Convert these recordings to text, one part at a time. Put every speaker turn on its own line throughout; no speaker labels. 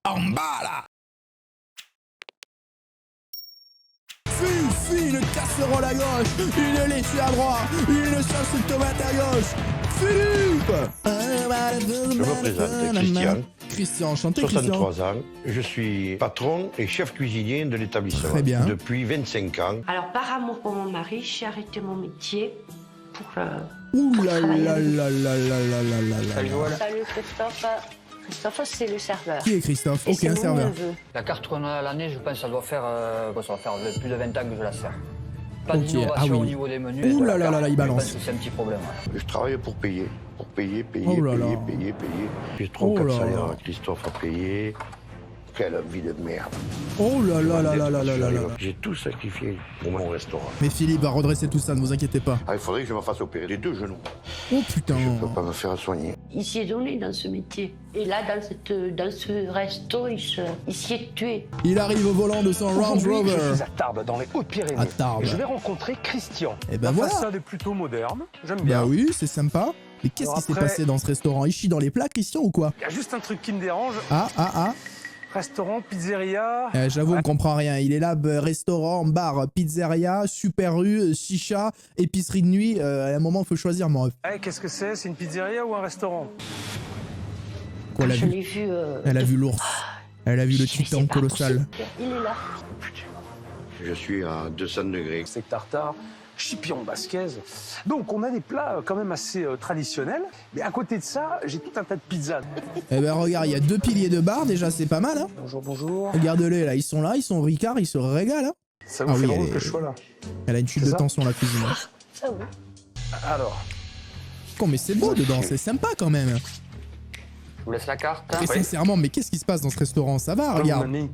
En bas là. Une casserole à gauche, une laitue à droite, une sauce tomate à gauche. Philippe.
Je me présente, Christian.
Christian, enchanté
63 ans. Je suis patron et chef cuisinier de l'établissement.
Très bien.
Depuis 25 ans.
Alors, par amour pour mon mari, j'ai arrêté mon métier pour
Ouh là
travailler
là
avec lui.
là là là là là là là.
Salut Christophe. Christophe, c'est le serveur.
Qui est Christophe?
Et
Ok,
c'est
un
mon
serveur.
neveu.
La carte qu'on a à l'année, je pense que ça doit faire plus de 20 ans que je la sers. Pas
Ok,
d'innovation
ah oui.
au niveau des menus.
Ouh
de
là
la
là là
carte.
là, il
Je
balance.
pense que c'est un petit problème.
Je travaille pour payer. Pour payer,
Oh là là.
payer. J'ai 3
Oh
4
là
salaires
là.
à Christophe à payer. Quelle vie de merde.
Oh là là là là là là là là.
J'ai tout sacrifié pour mon restaurant.
Mais Philippe va redresser tout ça, ne vous inquiétez pas.
Ah, il faudrait que je me fasse opérer les 2 genoux.
Oh putain.
Je ne peux pas me faire soigner.
Il s'y est donné dans ce métier. Et là, dans ce resto, il s'y est tué.
Il arrive au volant de son Range
Aujourd'hui, je
Rover.
suis à Tarbes, dans les Hautes-Pyrénées.
À Tarbes.
Et je vais rencontrer Christian.
Et ben
La
voilà.
façade est plutôt moderne, j'aime bien.
Bah oui, c'est sympa. Mais qu'est-ce
Alors
qui s'est
après-
passé dans ce restaurant? Il chie dans les plats, Christian, ou quoi?
Il y a juste un truc qui me dérange.
Ah.
Restaurant, pizzeria.
J'avoue, on comprend rien. Il est là, restaurant, bar, pizzeria, super rue, chicha, épicerie de nuit. À un moment, il faut choisir, mon ref.
Ouais, qu'est-ce que c'est? C'est une pizzeria ou un restaurant?
Quoi, elle a
Je
vu?
l'ai vu.
Elle a vu l'ours. Elle a vu le
Je sais
titan
pas,
colossal.
il est là.
Je suis à 200 degrés.
C'est tartare, chipiron basquez. Donc on a des plats quand même assez traditionnels. Mais à côté de ça, j'ai tout un tas de pizzas.
Eh ben regarde, il y a 2 piliers de bar, déjà c'est pas mal, hein.
Bonjour, bonjour.
Regarde-les là, ils sont Ricard, ils se régalent, hein.
Ça vous
Ah
fait
oui,
drôle
elle
que
est-
je sois là?
Elle a une chute
C'est
de
ça
tension la cuisine.
Ça oui.
Alors,
Oh mais c'est beau dedans, c'est sympa quand même.
Je vous laisse la carte.
Et sincèrement, mais qu'est-ce qui se passe dans ce restaurant? Ça va, regarde.
Mamie,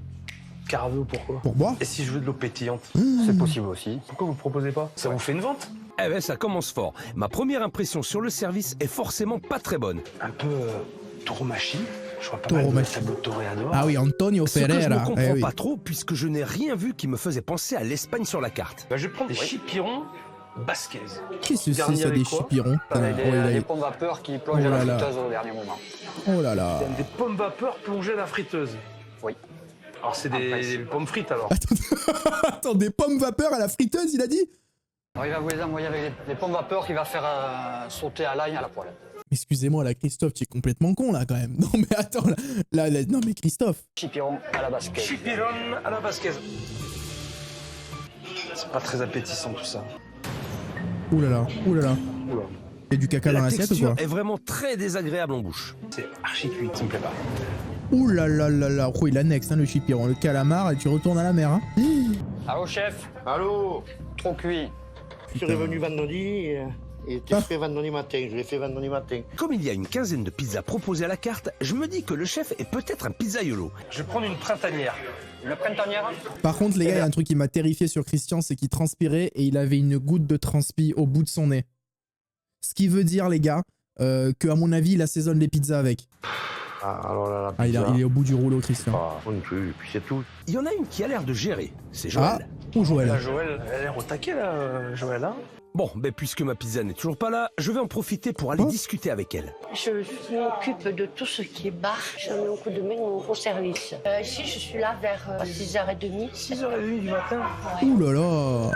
Carveux, pourquoi?
Pour boire.
Et si je veux de l'eau pétillante?
C'est possible aussi.
Pourquoi vous proposez pas? Ça vous fait une vente?
Eh ben ça commence fort. Ma première impression sur le service est forcément pas très bonne.
Un peu tauromachi. Je vois pas
Tauromachi.
mal de tableaux de toréador.
Ah oui, Antonio
Ce que je ne
Ferreira.
comprends
Eh oui.
pas trop puisque je n'ai rien vu qui me faisait penser à l'Espagne sur la carte.
Bah, je vais prendre des chipirons basquez.
Qu'est-ce que c'est
Garni
ça,
avec
des
quoi
chipirons?
Avec
Oh, il a-
des pommes vapeur qui plongent
Oh
à
là
la
là.
friteuse au dernier moment.
Oh là là.
Des pommes vapeur plongées à la friteuse.
Oui.
Alors c'est des pommes frites alors.
Attends, des pommes vapeur à la friteuse, il a dit?
Alors, il va vous les envoyer avec des pommes vapeur qu'il va faire sauter à l'ail à la poêle.
Excusez-moi, là, Christophe, tu es complètement con, là, quand même. Non, mais attends, là, non, mais Christophe.
Chipiron à la basquez.
Chipiron à la basquez. C'est pas très appétissant tout ça.
Ouh là là, ouh là là.
Oula.
Et du caca dans
La
l'assiette ou
texture
quoi?
est vraiment très désagréable en bouche.
C'est archi cuit, ça me plaît pas.
Ouh là là là là. Oh, il annexe, hein, le chipiron, le calamar, et tu retournes à la mer, hein.
Allô, chef?
Allô?
Trop cuit.
Je suis revenu vendredi et tu fait vendredi matin. Je l'ai fait vendredi matin.
Comme il y a une quinzaine de pizzas proposées à la carte, je me dis que le chef est peut-être un pizzaiolo.
Je vais prendre une printanière.
Une printanière?
Par contre, les gars, il y a un truc qui m'a terrifié sur Christian, c'est qu'il transpirait et il avait une goutte de transpi au bout de son nez. Ce qui veut dire, les gars, que à mon avis, il assaisonne les pizzas avec.
Ah, alors là, la
Ah,
pizza.
il est au bout du rouleau, Christian.
Ah, on peut, et puis c'est tout.
Il y en a une qui a l'air de gérer, c'est
Ah,
Joël.
oh Joël.
Là, Joël, elle a l'air au taquet là, Joël. Hein.
Bon, ben puisque ma pizza n'est toujours pas là, je vais en profiter pour aller
Oh.
discuter avec elle.
Je m'occupe de tout ce qui est bar. Je mets un coup de main au service. Ici, je suis là vers 6h30.
6h30 du matin.
Ouh là là.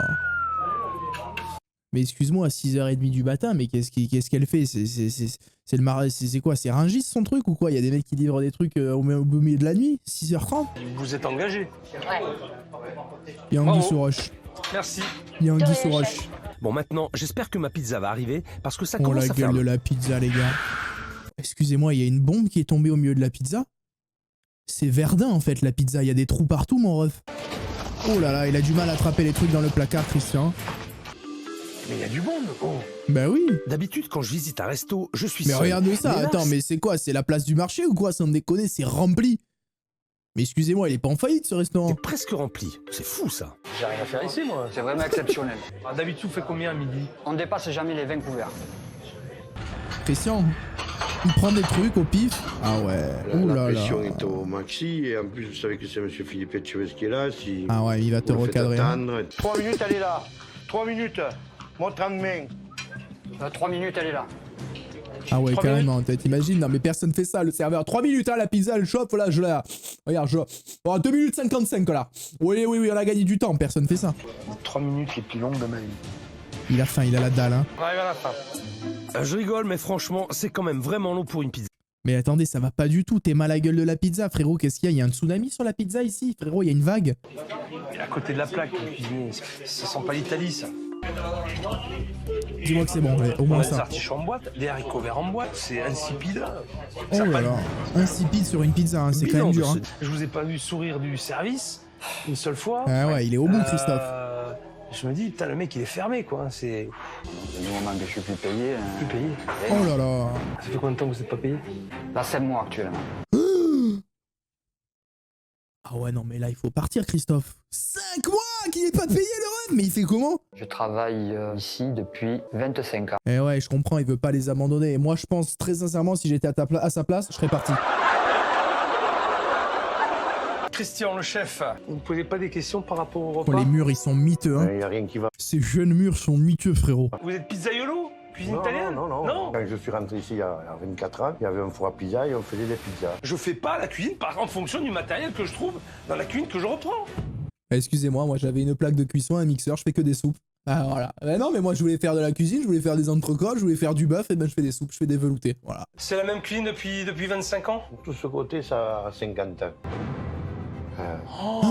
Mais excuse-moi, à 6h30 du matin, mais qu'est-ce qu'elle fait? C'est le marais, c'est quoi? C'est Rungis son truc ou quoi? Il y a des mecs qui livrent des trucs au milieu de la nuit? 6h30?
Vous êtes engagé.
Ouais.
Il y a Anguille
Bravo.
sous roche.
Merci.
Il y a Anguille
De
sous
rien,
roche.
Bon, maintenant, j'espère que ma pizza va arriver parce que ça
Oh
commence
la
à faire
gueule de
long.
la pizza, les gars. Excusez-moi, il y a une bombe qui est tombée au milieu de la pizza. C'est Verdun en fait, la pizza. Il y a des trous partout, mon ref. Oh là là, il a du mal à attraper les trucs dans le placard, Christian.
Mais il y a du monde. Oh.
Bah oui.
D'habitude, quand je visite un resto, je suis
Mais
seul.
regarde ça,
Mais là,
attends, mais c'est quoi? C'est la place du marché ou quoi? Sans me déconner, c'est rempli. Mais excusez-moi, il est pas en faillite ce restaurant.
c'est presque rempli. C'est fou, ça.
J'ai rien à faire ici moi.
C'est vraiment exceptionnel.
Ah, d'habitude, vous faites combien à midi?
On ne dépasse jamais les 20 couverts.
Christian, il prend des trucs au pif. Ah ouais. Ouh
La
là
pression
là.
est au maxi et en plus, vous savez que c'est M. Philippe Etcheves qui est là. Si
Ah ouais, il va te
vous le faites
recadrer.
attendre. 3 minutes, elle est là. 3 minutes. Montre en main.
3 minutes, elle est là.
Ah ouais,
3
carrément, t'imagines? Non mais personne fait ça, le serveur. 3 minutes, hein, la pizza, elle chauffe, là, je la... Regarde, je... Oh, 2 minutes 55, là. Oui, on a gagné du temps, personne fait ça.
3 minutes les plus longues de ma vie.
Il a faim, il a la dalle, hein.
On arrive à la fin.
Je rigole, mais franchement, c'est quand même vraiment long pour une pizza.
Mais attendez, ça va pas du tout, t'es mal à la gueule de la pizza, frérot, qu'est-ce qu'il y a? Il y a un tsunami sur la pizza ici, frérot, il y a une vague.
Et à côté de la plaque, le cuisinier, ça sent pas l'Italie, ça.
Dis-moi que c'est bon, allez, au
On
moins
a des
ça.
artichauts en boîte, des haricots verts en boîte, c'est insipide.
Oh là là, insipide sur une pizza, hein, c'est quand même dur. Hein.
Je vous ai pas vu sourire du service une seule fois.
Ah ouais, il est au bout, Christophe.
Je me dis, putain, le mec, il est fermé, quoi. C'est...
Du moment que je suis plus payé.
Plus payé.
Oh là là.
Ça fait combien de temps que vous n'êtes pas payé?
Là, 7 mois actuellement.
Ah ouais, non, mais là, il faut partir, Christophe. 5 mois qu'il n'est pas payé, le rêve. Mais il fait comment?
Je travaille ici depuis 25 ans.
Eh ouais, je comprends, il veut pas les abandonner. Et moi, je pense très sincèrement, si j'étais à sa place, je serais parti.
Christian, le chef, vous ne posez pas des questions par rapport au repas?
Oh, les murs, ils sont miteux, hein.
Il n'y a rien qui va.
Ces jeunes murs sont miteux, frérot.
Vous êtes pizzaiolo? Cuisine italienne?
Non. Quand je suis rentré ici il y a 24 ans, il y avait un four à pizza et on faisait des pizzas.
Je fais pas la cuisine en fonction du matériel que je trouve dans la cuisine que je reprends.
Excusez-moi, moi, j'avais une plaque de cuisson, un mixeur, je fais que des soupes. Ah voilà. Non, mais moi, je voulais faire de la cuisine, je voulais faire des entrecôtes, je voulais faire du bœuf, et ben je fais des soupes, je fais des veloutés. Voilà.
C'est la même cuisine depuis 25 ans?
Tout ce côté, ça a 50 ans.
Oh,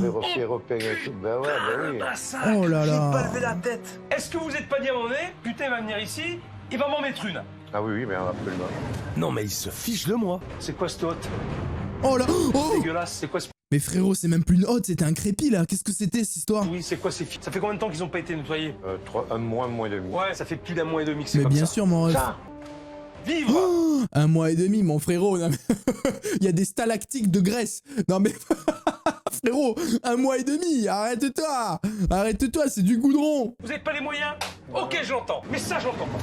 Les refais repeints et tout. Ben ouais, ben oui.
oh là là.
J'ai pas levé la tête. Est-ce que vous êtes pas dit à mon nez, putain, il va venir ici, il va m'en mettre une?
Ah oui, mais absolument.
Non, mais il se fiche de moi.
C'est quoi cette hotte?
Oh là. Oh.
Dégueulasse, c'est quoi ce...
Mais frérot, c'est même plus une hotte, c'était un crépi là. Qu'est-ce que c'était cette histoire?
Oui, c'est quoi ces filles? Ça fait combien de temps qu'ils ont pas été nettoyés?
Un mois et demi.
Ouais, ça fait plus d'un mois et demi que c'est
Mais
comme
bien
ça.
sûr, mon ref.
Ça, vivre.
Oh, 1 mois et demi, mon frérot. Non, mais... Il y a des stalactites de graisse. Non mais... frérot, 1 mois et demi, arrête-toi. Arrête-toi, c'est du goudron.
Vous avez pas les moyens? Ok, je l'entends, mais ça, je l'entends pas.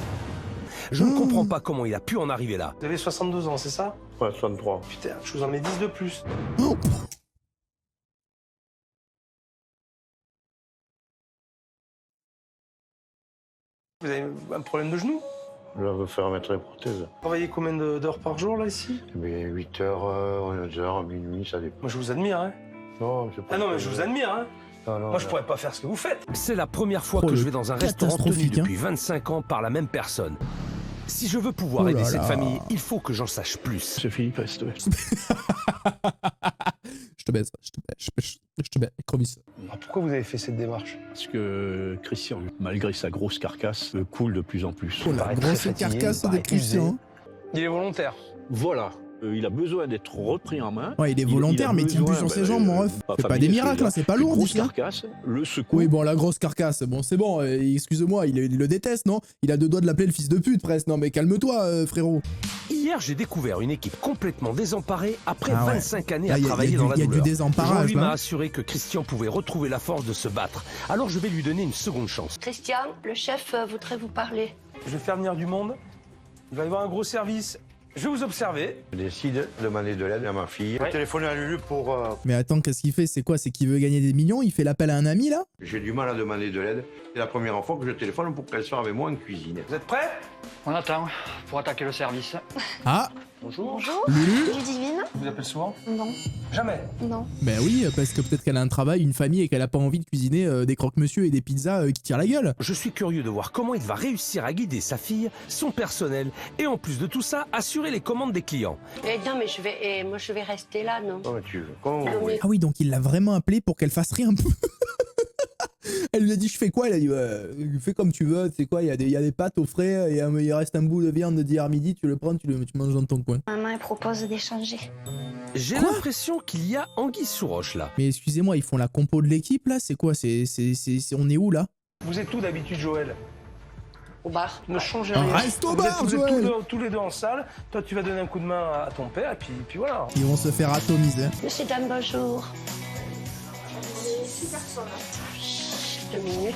Je ne comprends pas comment il a pu en arriver là.
Vous avez 62 ans, c'est ça?
Ouais, 63.
Putain, je vous en mets 10 de plus.
Oh.
Vous avez un problème de genou?
Je vais faire mettre les prothèses.
Vous travaillez combien d'heures par jour, là, ici?
Mais 8 heures, 11 heures, minuit, ça dépend.
Moi, je vous admire, hein.
Non, c'est pas...
Ah non, mais je vous admire, hein.
Non,
Moi, je pourrais pas faire ce que vous faites.
C'est la première fois
Oh,
que
le
je vais dans un restaurant tenu
catastrophique, hein.
depuis 25 ans par la même personne. Si je veux pouvoir
Oh là
aider cette
là.
famille, il faut que j'en sache plus.
C'est Philippe, reste.
Je te baise, je te baise, Chromis.
Alors, pourquoi vous avez fait cette démarche?
Parce que Christian, malgré sa grosse carcasse, coule de plus en plus.
Oh la
paraît très
grosse
fatigué,
carcasse
il
de
paraît
Christian.
Il est volontaire.
Voilà. Il a besoin d'être repris en main.
Ouais, il est volontaire, mais il tient plus sur ses jambes, mon ref. Fais pas des miracles, là, c'est pas lourd,
Grosse
dis-le.
carcasse, le secoue.
Oui, bon, la grosse carcasse, bon, c'est bon, excuse-moi, il le déteste, non? Il a 2 doigts de l'appeler le fils de pute, presque. Non, mais calme-toi, frérot.
Hier, j'ai découvert une équipe complètement désemparée après
Ah ouais.
25 années
Là,
à
y a
travailler
du-
dans la
y a du
douleur.
désemparage,
Jean-Louis
hein.
m'a assuré que Christian pouvait retrouver la force de se battre. Alors je vais lui donner une seconde chance.
Christian, le chef voudrait vous parler.
Je vais faire venir du monde. Il va y avoir un gros service. Je vais vous observer.
Je décide de demander de l'aide à ma fille.
Ouais.
Je téléphone à Lulu pour...
Mais attends, qu'est-ce qu'il fait? C'est quoi? C'est qu'il veut gagner des millions? Il fait l'appel à un ami, là?
J'ai du mal à demander de l'aide. C'est la première fois que je téléphone pour qu'elle soit avec moi en cuisine.
Vous êtes prêts?
On attend pour attaquer le service.
Ah,
Bonjour.
Bonjour,
Lulu?
Ludivine?
Je vous appelle souvent?
Non,
Jamais.
non.
Ben oui, parce que peut-être qu'elle a un travail, une famille et qu'elle a pas envie de cuisiner des croque-monsieur et des pizzas qui tirent la gueule.
Je suis curieux de voir comment il va réussir à guider sa fille, son personnel et en plus de tout ça, assurer les commandes des clients.
Non, mais moi je vais rester là, non?
Comment tu veux? Comment
Non,
vous voulez.
Ah oui, donc il l'a vraiment appelé pour qu'elle fasse rien. Elle lui a dit je fais quoi? Elle a dit fais comme tu veux, tu sais quoi, il y a des pâtes au frais et il reste un bout de viande d'hier midi, tu le prends, tu manges dans ton coin.
Maman, elle propose d'échanger.
J'ai
Quoi
l'impression qu'il y a anguille sous roche là.
Mais excusez-moi, ils font la compo de l'équipe là, c'est quoi? On est où là?
Vous êtes où d'habitude, Joël?
Au bar.
Ne changez
Ah,
rien.
reste au
Vous
bar,
êtes
Joël.
tous les deux en salle. Toi, tu vas donner un coup de main à ton père, et puis voilà.
Ils vont se faire atomiser.
Monsieur, dame, bonjour. 2 minutes.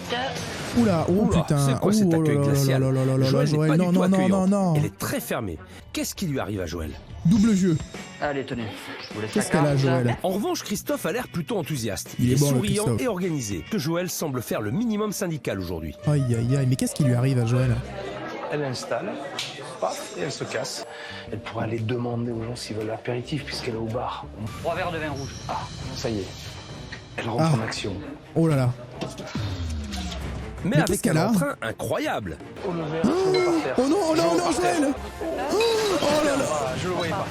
Oula, oh
Oula,
putain.
c'est quoi cet
Oh là
accueil
là
glacial?
là là là là,
Joël n'est
Joël,
pas
non,
du tout
non, non,
accueillante.
non, non.
Elle est très fermée. Qu'est-ce qui lui arrive à Joël?
Double jeu.
Allez, tenez. Je vous laisse
Qu'est-ce
la
qu'elle a,
carte.
Joël?
En revanche, Christophe a l'air plutôt enthousiaste.
Il est bon, le
souriant
Christophe.
et organisé. Que Joël semble faire le minimum syndical aujourd'hui.
Aïe aïe aïe, mais qu'est-ce qui lui arrive à Joël?
Elle installe. paf, et elle se casse. Elle pourrait aller demander aux gens s'ils veulent l'apéritif, puisqu'elle est au bar.
3 verres de vin rouge.
Ah, ça y est. Elle rentre en action.
Oh là là.
Mais
qu'est-ce
avec
qu'elle
un
a
entrain incroyable.
Oh, le verre, je le vois par terre.
Oh non, oh
Je
non,
le vois
non,
par terre.
Joël. Oh là là.
Ah, je le voyais pas.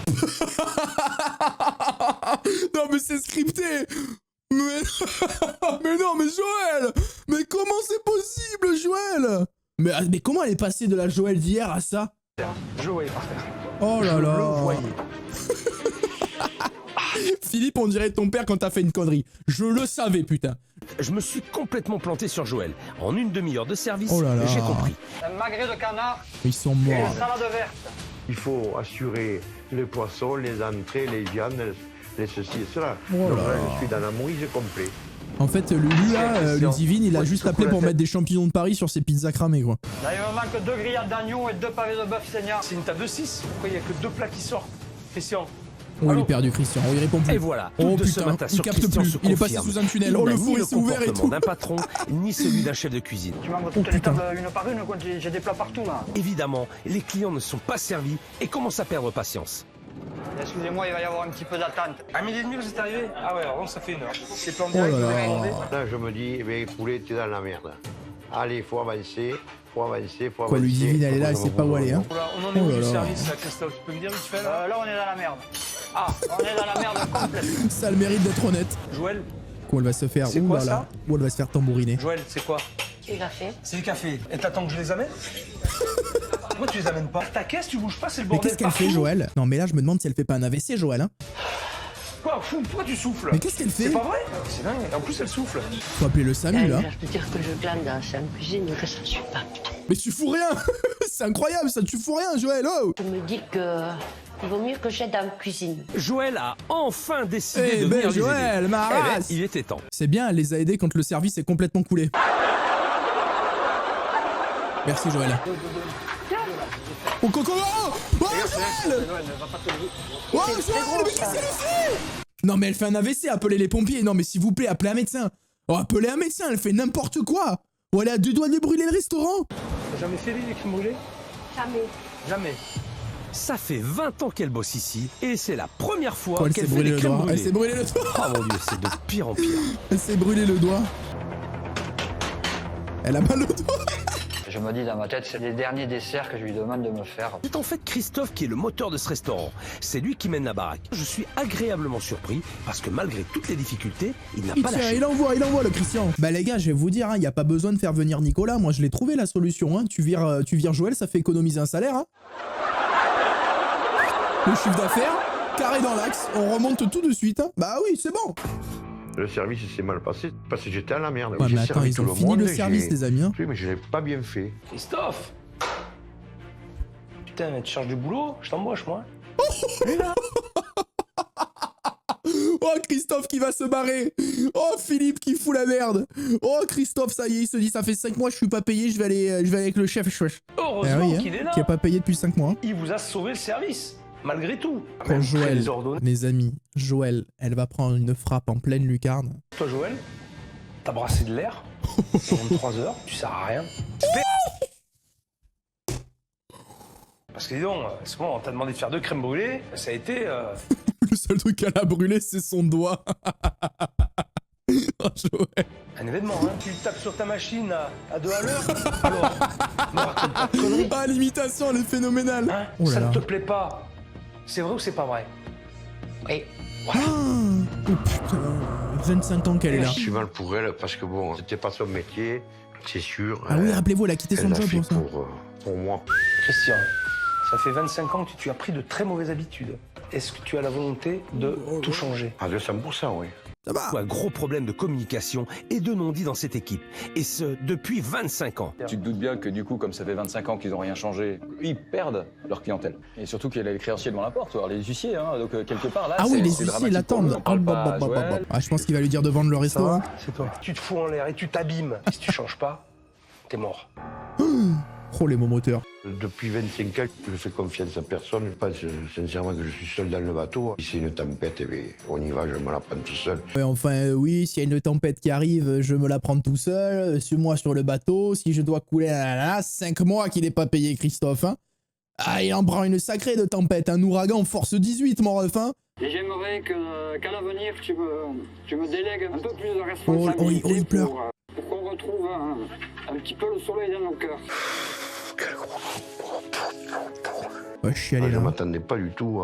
Non mais c'est scripté. Mais... mais non, mais Joël. Mais comment c'est possible, Joël? Mais comment elle est passée de la Joël d'hier à ça?
Je le voyais par terre.
Oh là
Je
là.
le voyais.
Philippe, on dirait ton père quand t'as fait une connerie. Je le savais, putain.
Je me suis complètement planté sur Joël. En une demi-heure de service,
Oh là là.
j'ai compris.
Un magret de canard
Ils sont
et
morts.
une salade verte.
Il faut assurer les poissons, les entrées, les viandes, les ceci et cela.
Oh
Donc
là
là,
là.
je suis dans la mouise complet.
En fait, Lulu, là, Ludivine, il a
Ouais,
juste
tu te
appelé
fous
pour
la
mettre des champignons de Paris sur ses pizzas cramées, quoi.
Là, il me manque 2 grillades d'agneau et 2 pavés de bœuf saignant.
C'est une table de 6. Pourquoi il n'y a que 2 plats qui sortent? Christian.
Oh, il
Allô
est perdu, Christian. Oh, il répond plus.
Et voilà,
Oh
tout de ce
putain,
matin
il
sur
capte
Christian
plus.
se
Il est passé
confirme.
sous un tunnel.
Il
Oh,
n'a
le
ni
four,
le
il s'est ouvert et
comportement
tout.
d'un patron, ni celui d'un chef de cuisine.
Tu manges toutes les
putain.
tables une par une, quoi. J'ai des plats partout, là.
Évidemment, les clients ne sont pas servis et commencent à perdre patience.
Excusez-moi, il va y avoir un petit peu d'attente.
À 12h30, vous êtes arrivé? Ah ouais, alors ça fait 1 heure. C'est plan
Oh là
direct, vous avez
là.
commandé?
Là, je me dis, eh bien, poulet, t'es dans la merde. Allez, faut avancer, faut avancer, faut
Quoi,
avancer.
Ludivine, elle est là, elle sait pas où aller, hein.
Oula, on en est
Oh
où
là
du
là.
service, là, Christophe? Tu peux me dire vite fait, là?
Là, on est dans la merde. Ah, on est dans la merde complète.
Ça a le mérite d'être honnête.
Joël,
Quoi, elle va se faire.
C'est
Ouh
quoi,
là
ça
là. Ou elle va se faire tambouriner.
Joël, c'est quoi?
Tu l'as fait?
C'est du café. Et t'attends que je les amène? Pourquoi tu les amènes pas? Ta caisse, tu bouges pas, c'est le
Mais
bordel.
qu'est-ce qu'elle fait,
partout.
Joël? Non, mais là, je me demande si elle fait pas un AVC, Joël, hein.
Quoi, fou, pourquoi tu souffles?
Mais qu'est-ce qu'elle fait?
C'est pas vrai? C'est dingue. En plus, elle souffle.
Faut appeler le SAMU, là.
Je peux dire que je glande dans la cuisine, que ça ne suit pas.
Mais tu fous rien. C'est incroyable, ça, tu fous rien, Joël. Oh.
Je me dis que il vaut mieux que j'aide dans la cuisine.
Joël a enfin décidé
Eh
de
ben,
venir les
Joël,
aider.
ma
Eh ben,
race.
il était temps.
C'est bien, elle les a aidés quand le service est complètement coulé. Merci, Joël. Oh, Coco! Oh, Joël! Oh, Joël, mais qu'est-ce qu'elle fait? Non, mais elle fait un AVC, appelez les pompiers. Non, mais s'il vous plaît, appelez un médecin. Oh, appelez un médecin, elle fait n'importe quoi. Oh, elle est à 2 doigts de brûler le restaurant.
T'as jamais fait les crèmes brûlées?
Jamais.
Jamais.
Ça fait 20 ans qu'elle bosse ici et c'est la première fois
Oh, elle s'est
qu'elle fait
brûlé
des
le
crèmes
doigt. Elle
brûlées.
s'est brûlé le doigt.
Oh mon dieu, c'est de pire en pire.
Elle s'est brûlé le doigt. Elle a mal au doigt.
Je me dis dans ma tête, c'est les derniers desserts que je lui demande de me faire.
C'est en fait Christophe qui est le moteur de ce restaurant. C'est lui qui mène la baraque. Je suis agréablement surpris parce que malgré toutes les difficultés, il n'a pas
Tiens,
lâché.
il envoie le Christian. Bah les gars, je vais vous dire, il n'y a pas besoin de faire venir Nicolas. Moi, je l'ai trouvé la solution. Hein. Tu vires Joël, ça fait économiser un salaire. Hein. Le chiffre d'affaires, carré dans l'axe, on remonte tout de suite. Hein. Bah oui, c'est bon.
Le service s'est mal passé parce que j'étais à la merde.
Ouais,
J'ai
mais attends,
servi
ils
tout
ont fini
monde,
le service, les amis. Hein.
Oui, mais je l'ai pas bien fait.
Christophe! Putain, mais tu cherches du boulot? Je t'embauche, moi.
Oh, Christophe qui va se barrer. Oh, Philippe qui fout la merde. Oh, Christophe, ça y est, il se dit, ça fait 5 mois, je suis pas payé, je vais aller avec le chef.
Heureusement
oui, hein,
qu'il est là.
qui a pas payé depuis 5 mois. Hein.
Il vous a sauvé le service, malgré tout.
Pour
Même
Joël,
les ordonnées.
les amis, Joël, elle va prendre une frappe en pleine lucarne.
Toi, Joël, t'as brassé de l'air pendant 3 heures, tu sers à rien. Parce que dis donc, c'est bon, on t'a demandé de faire 2 crèmes brûlées, ça a été...
Le seul truc qu'elle a brûlé, c'est son doigt. Oh, Joël.
un événement, hein. Tu tapes sur ta machine à 2 à l'heure, alors, me raconte pas de conneries.
Ah, l'imitation, elle est phénoménale.
Hein,
Oh là
ça
là.
ne te plaît pas. C'est vrai ou c'est pas vrai?
Oui.
Ah, oh putain, 25 ans qu'elle est là.
Je suis mal pour elle parce que bon, c'était pas son métier, c'est sûr.
Ah oui, rappelez-vous, elle a quitté
Elle
son
l'a
job
fait
pour ça.
pour moi.
Christian, ça fait 25 ans que tu as pris de très mauvaises habitudes. Est-ce que tu as la volonté de tout changer?
À 200%, oui.
Ça va.
Un gros problème de communication et de non-dit dans cette équipe. Et ce, depuis 25 ans.
Tu te doutes bien que du coup, comme ça fait 25 ans qu'ils n'ont rien changé, ils perdent leur clientèle. Et surtout qu'il y a les créanciers devant la porte, alors les huissiers, hein, donc quelque part là,
Ah oui, les
c'est
huissiers
dramatique pour nous,
l'attendent.
on parle pas à Joël.
Ah, je pense qu'il va lui dire de vendre le
Ça
resto.
va?
Hein.
C'est toi. Tu te fous en l'air et tu t'abîmes. Si tu changes pas, t'es mort.
Oh, les mots moteurs.
Depuis 25 ans, je fais confiance à personne. Je pense sincèrement que je suis seul dans le bateau. Si c'est une tempête, eh bien, on y va, je me la prends tout seul.
Ouais, enfin, oui, s'il y a une tempête qui arrive, je me la prends tout seul. Suis-moi sur le bateau. Si je dois couler, 5 mois qu'il n'est pas payé, Christophe. Hein. Ah, il en prend une sacrée de tempête, un ouragan force 18, mon ref, hein.
Et j'aimerais qu'à l'avenir, tu me délègues un peu plus de responsabilité
il pleure.
pour qu'on retrouve un petit peu le soleil dans nos cœurs.
Ouais, je suis allé
Je
là.
ne m'attendais pas du tout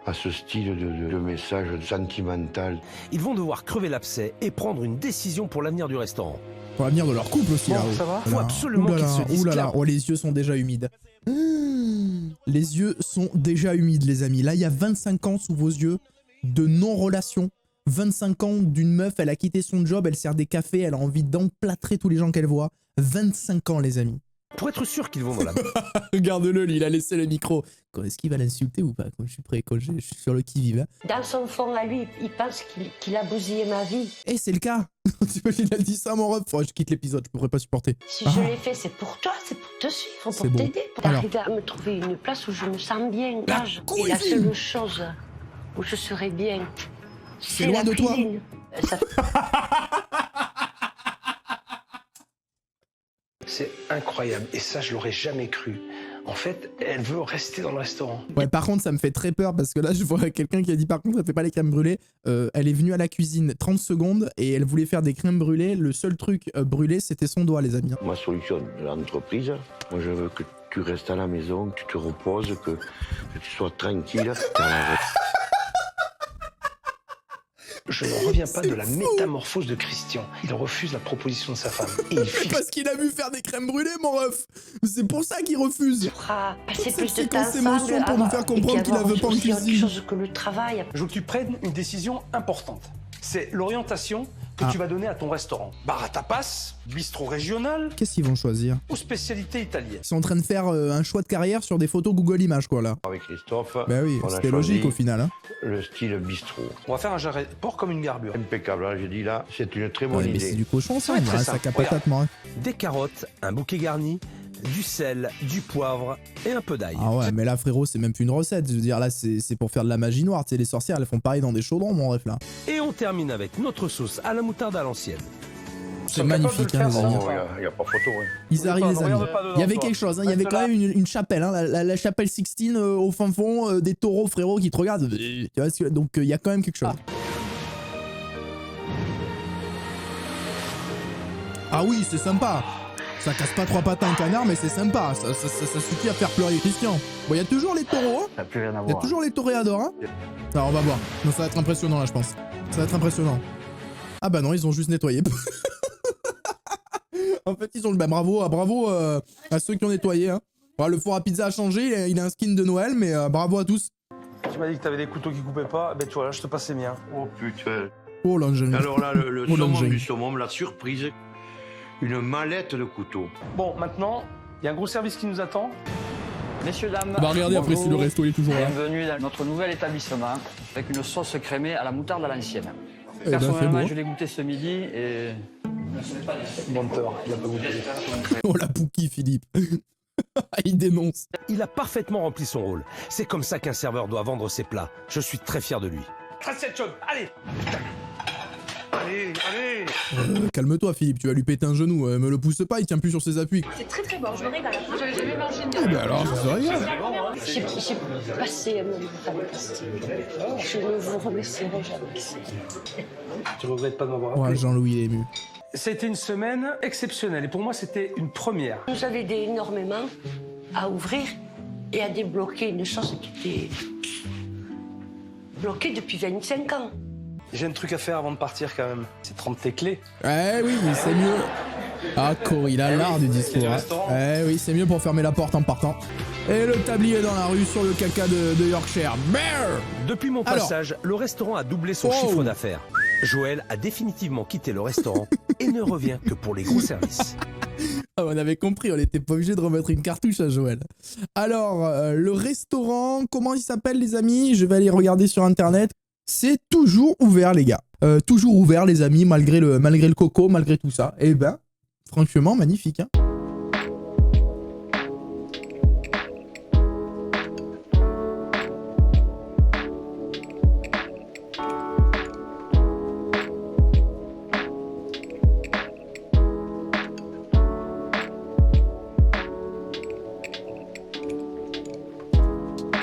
à ce style de message sentimental.
Ils vont devoir crever l'abcès et prendre une décision pour l'avenir du restaurant.
Pour l'avenir de leur couple aussi,
Bon,
là.
ça va
Faut absolument qu'ils se disent
Oulala,
clairement.
oh, les yeux sont déjà humides. Les yeux sont déjà humides, les amis. Là, il y a 25 ans sous vos yeux de non-relation. 25 ans d'une meuf, elle a quitté son job, elle sert des cafés, elle a envie d'emplâtrer tous les gens qu'elle voit. 25 ans, les amis.
Pour être sûr qu'ils vont dans la...
Regarde-le, lui, il a laissé le micro. Est-ce qu'il va l'insulter ou pas? Quand je suis prêt, quand je suis sur le qui-vive. Hein.
Dans son fond à lui, il pense qu'il a bousillé ma vie.
Eh, c'est le cas. T'imagines, elle dit ça, mon ref. Oh, je quitte l'épisode, je pourrais pas supporter.
Si je l'ai fait, c'est pour toi, c'est pour te suivre, pour
C'est bon.
t'aider, pour
Alors.
arriver à me trouver une place où je me sens bien.
La
Et la
cuisine.
seule chose où je serai bien, c'est
loin
la
de toi.
cuisine. Ça
C'est incroyable. Et ça, je l'aurais jamais cru. En fait, elle veut rester dans le restaurant.
Ouais, par contre, ça me fait très peur parce que là, je vois quelqu'un qui a dit par contre, elle fait pas les crèmes brûlées. Elle est venue à la cuisine 30 secondes et elle voulait faire des crèmes brûlées. Le seul truc brûlé, c'était son doigt, les amis.
Ma solution de l'entreprise, moi je veux que tu restes à la maison, que tu te reposes, que tu sois tranquille.
Je ne reviens pas de la métamorphose de Christian. Il refuse la proposition de sa femme. Et il fixe.
Parce qu'il a vu faire des crèmes brûlées, mon ref. C'est pour ça qu'il refuse.
fera passer
Cette
plus de temps
séquence émotion
ensemble
pour nous faire comprendre qu'il la veut pas en
aussi autre
cuisine.
chose que le travail.
Je veux que tu prennes une décision importante. C'est l'orientation que tu vas donner à ton restaurant. Bar à tapas, bistrot régional
Qu'est-ce qu'ils vont choisir?
ou spécialité italienne.
Ils sont en train de faire un choix de carrière sur des photos Google Images, quoi, là.
Avec Christophe,
Bah oui,
on a
c'était
choisi
logique au final. Hein.
le style bistrot.
On va faire un jarret de porc comme une garbure.
Impeccable, là j'ai dit là, c'est une très bonne
Ouais, mais
idée.
c'est du cochon, ça.
Ouais,
On
très
dirait un sac à
simple.
patates, moi.
Des carottes, un bouquet garni, du sel, du poivre et un peu d'ail.
Ah ouais, mais là, frérot, c'est même plus une recette. Je veux dire, là, c'est pour faire de la magie noire. Tu sais, les sorcières, elles font pareil dans des chaudrons, mon ref, là.
Et on termine avec notre sauce à la moutarde à l'ancienne.
C'est magnifique, hein, les amis.
Il n'y a pas photo. Hein.
Ils arrivent, les amis.
regarde pas dedans,
Il y avait
toi.
quelque chose, hein. Il y avait quand même une chapelle, hein. La chapelle Sixtine au fin fond, des taureaux, frérot, qui te regardent. Tu vois, donc, il y a quand même quelque chose. Ah oui, c'est sympa. Ça casse pas 3 pattes à un canard, mais c'est sympa. Ça suffit à faire pleurer Christian. Bon, il y a toujours les taureaux, hein.
Ça n'a plus rien à
Il y a
voir.
toujours les toréadors, hein. Alors, on va voir. Non, ça va être impressionnant, là, je pense. Ça va être impressionnant. Ah bah non, ils ont juste nettoyé. En fait, ils ont le... Bah, bravo à ceux qui ont nettoyé, hein. Bon, le four à pizza a changé, il a un skin de Noël, mais bravo à tous.
Tu m'as dit que t'avais des couteaux qui coupaient pas. Ben tu vois, là, je te passe les miens.
Oh putain.
Oh l'engin.
Alors là, le
Oh,
saumon
l'engin.
du saumon, la surprise, une mallette de couteaux.
Bon, maintenant, il y a un gros service qui nous attend.
Messieurs, dames,
Bah regardez après si
bonjour.
le resto il est toujours là.
Bienvenue dans notre nouvel établissement avec une sauce crémée à la moutarde à l'ancienne.
Eh ben,
Personnellement,
c'est bon.
je l'ai goûté ce midi et...
Menteur, il a pas goûté.
Oh la pouquille Philippe. Il dénonce.
Il a parfaitement rempli son rôle. C'est comme ça qu'un serveur doit vendre ses plats. Je suis très fier de lui.
Trace cette chose, allez.
Allez, allez.
Calme-toi Philippe, tu vas lui péter un genou. Me le pousse pas, il tient plus sur ses appuis.
C'est très très bon, je me régale. J'avais jamais mangé
Eh ben alors, ça se regarde.
J'ai passé un moment fantastique. Je ne vous remercierai jamais.
Tu regrettes pas de m'avoir
Ouais,
appelé.
Jean-Louis il est ému.
C'était une semaine exceptionnelle et pour moi c'était une première.
Nous avons aidé énormément à ouvrir et à débloquer une chose qui était bloquée depuis 25 ans.
J'ai un truc à faire avant de partir quand même. C'est prendre tes clés.
Eh oui, mais c'est mieux. Ah Corey, il a l'art du discours. Hein. Eh oui, c'est mieux pour fermer la porte en partant. Et le tablier dans la rue sur le caca de Yorkshire. Brrr.
Depuis mon
Alors.
passage, le restaurant a doublé son
Oh.
chiffre d'affaires. Joël a définitivement quitté le restaurant et ne revient que pour les gros services.
Ah, on avait compris, on n'était pas obligé de remettre une cartouche à Joël. Alors, le restaurant, comment il s'appelle les amis? Je vais aller regarder sur internet. C'est toujours ouvert les gars. Toujours ouvert les amis, malgré le coco, malgré tout ça. Eh ben, franchement magnifique. Hein.